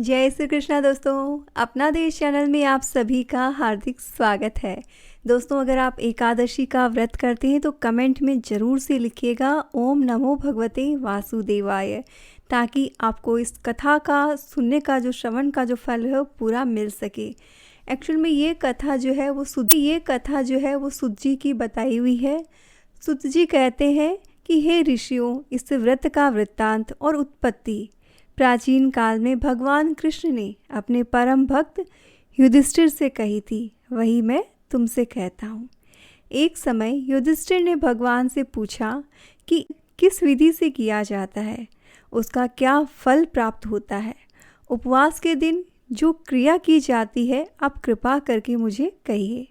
जय श्री कृष्णा दोस्तों। अपना देश चैनल में आप सभी का हार्दिक स्वागत है। दोस्तों, अगर आप एकादशी का व्रत करते हैं तो कमेंट में ज़रूर से लिखिएगा ओम नमो भगवते वासुदेवाय, ताकि आपको इस कथा का सुनने का जो श्रवण का जो फल है वो पूरा मिल सके। एक्चुअल में ये कथा जो है वो सुत जी की बताई हुई है। सुत जी कहते हैं कि हे ऋषियों, इस व्रत का वृत्तांत और उत्पत्ति प्राचीन काल में भगवान कृष्ण ने अपने परम भक्त युधिष्ठिर से कही थी, वही मैं तुमसे कहता हूँ। एक समय युधिष्ठिर ने भगवान से पूछा कि किस विधि से किया जाता है, उसका क्या फल प्राप्त होता है। उपवास के दिन जो क्रिया की जाती है आप कृपा करके मुझे कहिए।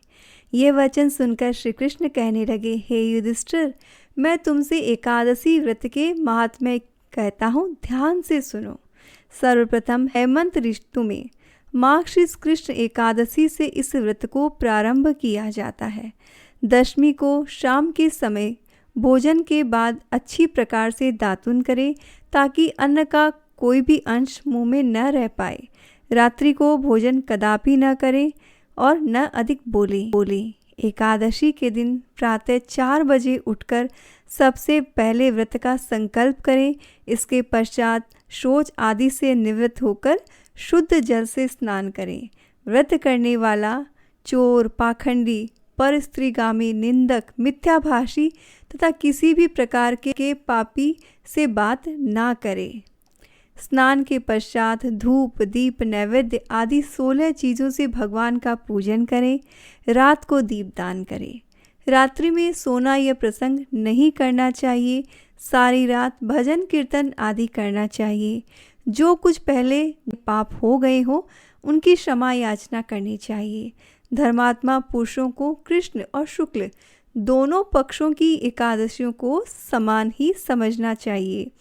ये वचन सुनकर श्री कृष्ण कहने लगे, हे युधिष्ठिर, मैं तुमसे एकादशी व्रत के महात्म्य कहता हूँ, ध्यान से सुनो। सर्वप्रथम हेमंत ऋतु में मार्गशीर्ष कृष्ण एकादशी से इस व्रत को प्रारंभ किया जाता है। दशमी को शाम के समय भोजन के बाद अच्छी प्रकार से दातुन करें ताकि अन्न का कोई भी अंश मुंह में न रह पाए। रात्रि को भोजन कदापि न करें और न अधिक बोले। एकादशी के दिन प्रातः 4 बजे उठकर सबसे पहले व्रत का संकल्प करें। इसके पश्चात शौच आदि से निवृत्त होकर शुद्ध जल से स्नान करें। व्रत करने वाला चोर, पाखंडी, परस्त्रीगामी, निंदक, मिथ्याभाषी तथा किसी भी प्रकार के पापी से बात ना करे। स्नान के पश्चात धूप, दीप, नैवेद्य आदि 16 चीज़ों से भगवान का पूजन करें। रात को दीपदान करें। रात्रि में सोना यह प्रसंग नहीं करना चाहिए। सारी रात भजन कीर्तन आदि करना चाहिए। जो कुछ पहले पाप हो गए हो उनकी क्षमा याचना करनी चाहिए। धर्मात्मा पुरुषों को कृष्ण और शुक्ल दोनों पक्षों की एकादशियों को समान ही समझना चाहिए।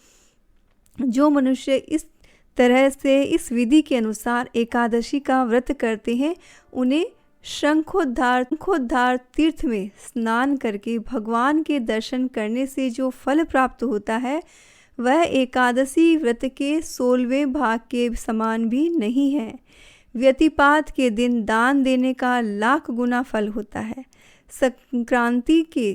जो मनुष्य इस तरह से इस विधि के अनुसार एकादशी का व्रत करते हैं उन्हें शंखोद्धार तीर्थ में स्नान करके भगवान के दर्शन करने से जो फल प्राप्त होता है वह एकादशी व्रत के 16वें भाग के समान भी नहीं है। व्यतिपात के दिन दान देने का लाख गुना फल होता है। संक्रांति के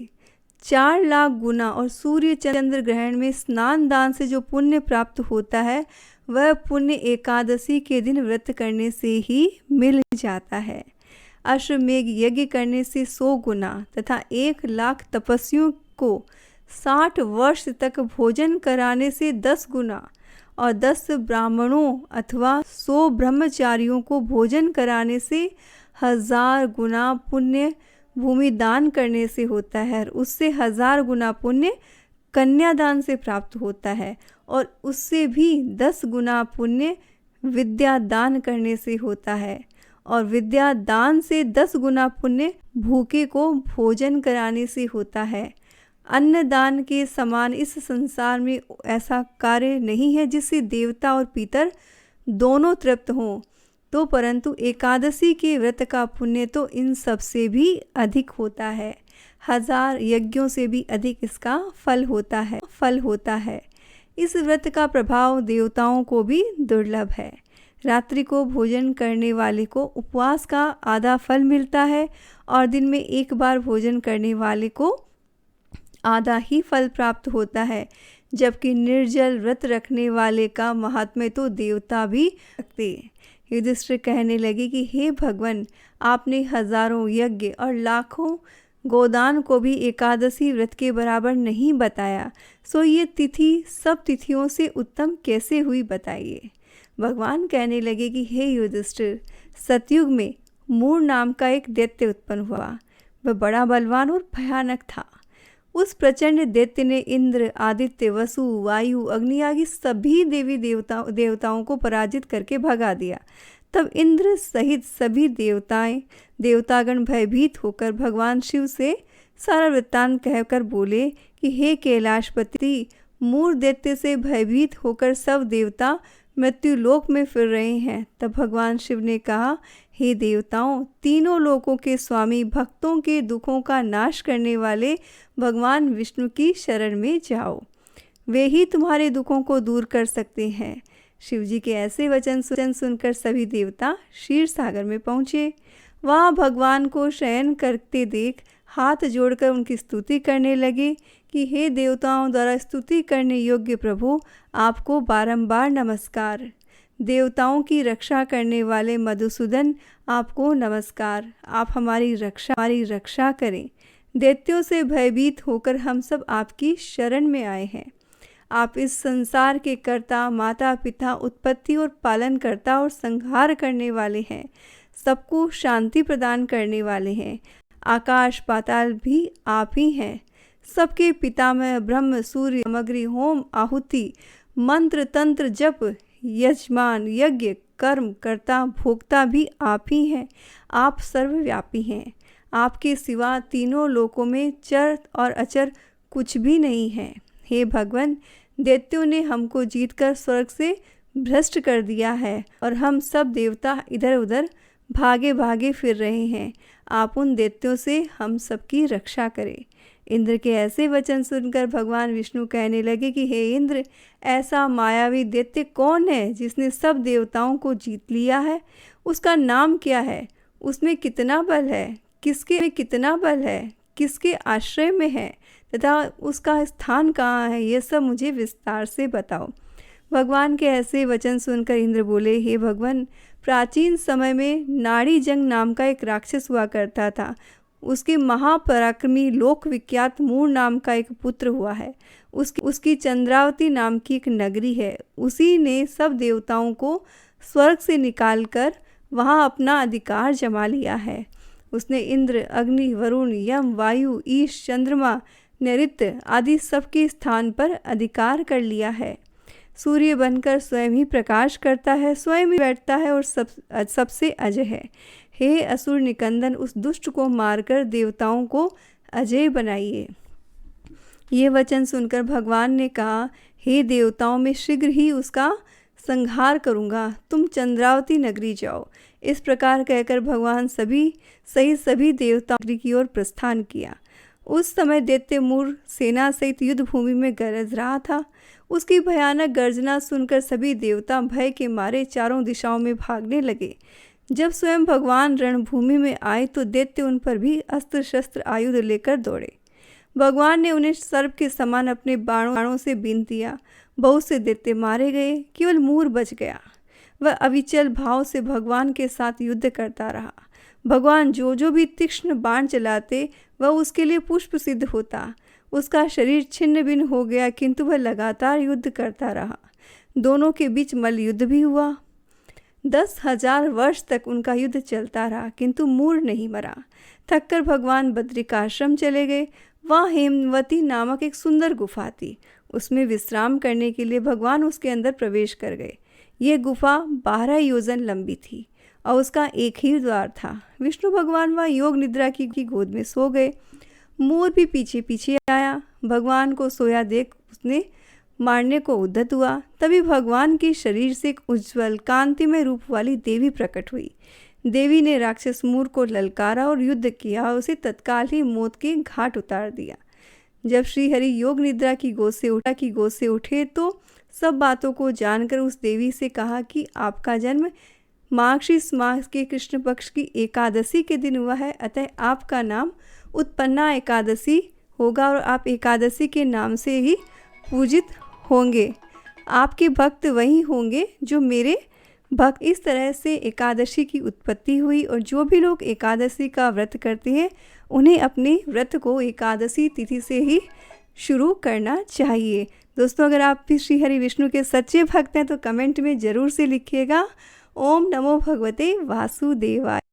4 लाख गुना और सूर्य चंद्र ग्रहण में स्नान दान से जो पुण्य प्राप्त होता है वह पुण्य एकादशी के दिन व्रत करने से ही मिल जाता है। अश्वमेघ यज्ञ करने से 100 गुना तथा 1 लाख तपस्वियों को 60 वर्ष तक भोजन कराने से 10 गुना और 10 ब्राह्मणों अथवा 100 ब्रह्मचारियों को भोजन कराने से 1000 गुना पुण्य भूमि दान करने से होता है। और उससे 1000 गुना पुण्य कन्यादान से प्राप्त होता है और उससे भी 10 गुना पुण्य विद्या दान करने से होता है और विद्या दान से 10 गुना पुण्य भूखे को भोजन कराने से होता है। अन्नदान के समान इस संसार में ऐसा कार्य नहीं है जिससे देवता और पितर दोनों तृप्त हों। तो परंतु एकादशी के व्रत का पुण्य तो इन सब से भी अधिक होता है। 1000 यज्ञों से भी अधिक इसका फल होता है। इस व्रत का प्रभाव देवताओं को भी दुर्लभ है। रात्रि को भोजन करने वाले को उपवास का आधा फल मिलता है और दिन में एक बार भोजन करने वाले को आधा ही फल प्राप्त होता है, जबकि निर्जल व्रत रखने वाले का महात्म्य तो देवता भी रखते। युधिष्ठिर कहने लगे कि हे भगवान, आपने हजारों यज्ञ और लाखों गोदान को भी एकादशी व्रत के बराबर नहीं बताया, सो ये तिथि सब तिथियों से उत्तम कैसे हुई बताइए। भगवान कहने लगे कि हे युधिष्ठिर, सतयुग में मूर नाम का एक दैत्य उत्पन्न हुआ। वह बड़ा बलवान और भयानक था। उस प्रचंड दैत्य ने इंद्र, आदित्य, वसु, वायु, अग्नि आदि सभी देवी देवताओं को पराजित करके भगा दिया। तब इंद्र सहित सभी देवतागण भयभीत होकर भगवान शिव से सारा वृत्तांत कहकर बोले कि हे कैलाशपति, मूर दैत्य से भयभीत होकर सब देवता मृत्यु लोक में फिर रहे हैं। तब भगवान शिव ने कहा, हे देवताओं, तीनों लोकों के स्वामी, भक्तों के दुखों का नाश करने वाले भगवान विष्णु की शरण में जाओ, वे ही तुम्हारे दुखों को दूर कर सकते हैं। शिवजी के ऐसे वचन सुनकर सभी देवता क्षीर सागर में पहुँचे। वहाँ भगवान को शयन करते देख हाथ जोड़कर उनकी स्तुति करने लगे कि हे देवताओं द्वारा स्तुति करने योग्य प्रभु, आपको बारंबार नमस्कार। देवताओं की रक्षा करने वाले मधुसूदन, आपको नमस्कार। आप हमारी रक्षा करें। दैत्यों से भयभीत होकर हम सब आपकी शरण में आए हैं। आप इस संसार के कर्ता, माता पिता, उत्पत्ति और पालन करता और संहार करने वाले हैं। सबको शांति प्रदान करने वाले हैं। आकाश पाताल भी आप ही हैं। सबके पितामह ब्रह्म, सूर्य, सामग्री, होम, आहुति, मंत्र, तंत्र, जप, यजमान, यज्ञ, कर्म, कर्ता, भोक्ता भी आप ही हैं। आप सर्वव्यापी हैं। आपके सिवा तीनों लोकों में चर और अचर कुछ भी नहीं है। हे भगवान, दैत्यों ने हमको जीतकर स्वर्ग से भ्रष्ट कर दिया है और हम सब देवता इधर उधर भागे भागे फिर रहे हैं। आप उन दैत्यों से हम सबकी रक्षा करें। इंद्र के ऐसे वचन सुनकर भगवान विष्णु कहने लगे कि हे इंद्र, ऐसा मायावी दैत्य कौन है जिसने सब देवताओं को जीत लिया है? उसका नाम क्या है? उसमें कितना बल है? किसके में कितना बल है? किसके आश्रय में है तथा उसका स्थान कहाँ है? ये सब मुझे विस्तार से बताओ। भगवान के ऐसे वचन सुनकर इंद्र बोले, हे भगवान, प्राचीन समय में नाड़ी जंग नाम का एक राक्षस हुआ करता था। उसके महापराक्रमी लोक विख्यात मूर नाम का एक पुत्र हुआ है। उसकी चंद्रावती नाम की एक नगरी है। उसी ने सब देवताओं को स्वर्ग से निकालकर वहाँ अपना अधिकार जमा लिया है। उसने इंद्र, अग्नि, वरुण, यम, वायु, ईश, चंद्रमा, नैऋत्य आदि सबके स्थान पर अधिकार कर लिया है। सूर्य बनकर स्वयं ही प्रकाश करता है, स्वयं ही बैठता है और सबसे अजय है। हे असुर निकंदन, उस दुष्ट को मारकर देवताओं को अजय बनाइए। ये वचन सुनकर भगवान ने कहा, हे देवताओं, मैं शीघ्र ही उसका संहार करूँगा। तुम चंद्रावती नगरी जाओ। इस प्रकार कहकर भगवान सभी देवताओं की ओर प्रस्थान किया। उस समय दैत्य मूर सेना सहित युद्ध भूमि में गरज रहा था। उसकी भयानक गर्जना सुनकर सभी देवता भय के मारे चारों दिशाओं में भागने लगे। जब स्वयं भगवान रणभूमि में आए तो दैत्य उन पर भी अस्त्र शस्त्र आयुध लेकर दौड़े। भगवान ने उन्हें सर्प के समान अपने बाणों से बींध दिया। बहुत से दैत्य मारे गए, केवल मूर बच गया। वह अविचल भाव से भगवान के साथ युद्ध करता रहा। भगवान जो भी तीक्ष्ण बाण चलाते वह उसके लिए पुष्प सिद्ध होता। उसका शरीर छिन्न भिन्न हो गया, किंतु वह लगातार युद्ध करता रहा। दोनों के बीच मल्ल युद्ध भी हुआ। 10,000 वर्ष तक उनका युद्ध चलता रहा, किंतु मूर नहीं मरा। थककर भगवान बद्रिकाश्रम चले गए। वहाँ हेमवती नामक एक सुंदर गुफा थी। उसमें विश्राम करने के लिए भगवान उसके अंदर प्रवेश कर गए। ये गुफा 12 योजन लंबी थी और उसका एक ही द्वार था। विष्णु भगवान वहाँ योग निद्रा की गोद में सो गए। मोर भी पीछे पीछे आया। भगवान को सोया देख उसने मारने को उद्यत हुआ। तभी भगवान के शरीर से एक उज्ज्वल कांतिमय रूप वाली देवी प्रकट हुई। देवी ने राक्षस मूर को ललकारा और युद्ध किया और उसे तत्काल ही मौत के घाट उतार दिया। जब श्रीहरि योग निद्रा की गोद से उठे तो सब बातों को जानकर उस देवी से कहा कि आपका जन्म मार्गशीर्ष मास के कृष्ण पक्ष की एकादशी के दिन हुआ है, अतः आपका नाम उत्पन्ना एकादशी होगा और आप एकादशी के नाम से ही पूजित होंगे। आपके भक्त वही होंगे जो मेरे भक्त। इस तरह से एकादशी की उत्पत्ति हुई और जो भी लोग एकादशी का व्रत करते हैं उन्हें अपने व्रत को एकादशी तिथि से ही शुरू करना चाहिए। दोस्तों, अगर आप भी श्री हरि विष्णु के सच्चे भक्त हैं तो कमेंट में ज़रूर से लिखिएगा। ओम नमो भगवते वासुदेवाय।